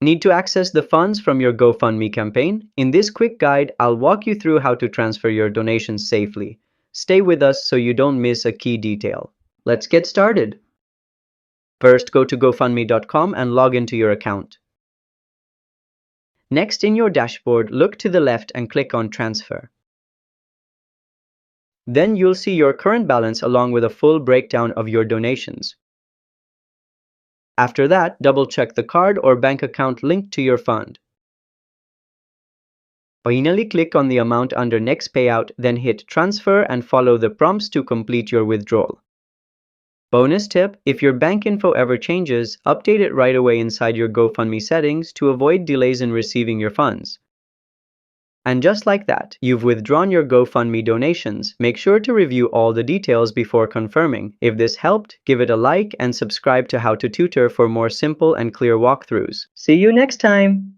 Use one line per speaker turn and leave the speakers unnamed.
Need to access the funds from your GoFundMe campaign? In this quick guide, I'll walk you through how to transfer your donations safely. Stay with us so you don't miss a key detail. Let's get started. First, go to gofundme.com and log into your account. Next, in your dashboard, look to the left and click on Transfer. Then you'll see your current balance along with a full breakdown of your donations. After that, double-check the card or bank account linked to your fund. Finally, click on the amount under Next Payout, then hit Transfer and follow the prompts to complete your withdrawal. Bonus tip: if your bank info ever changes, update it right away inside your GoFundMe settings to avoid delays in receiving your funds. And just like that, you've withdrawn your GoFundMe donations. Make sure to review all the details before confirming. If this helped, give it a like and subscribe to How to Tutor for more simple and clear walkthroughs. See you next time!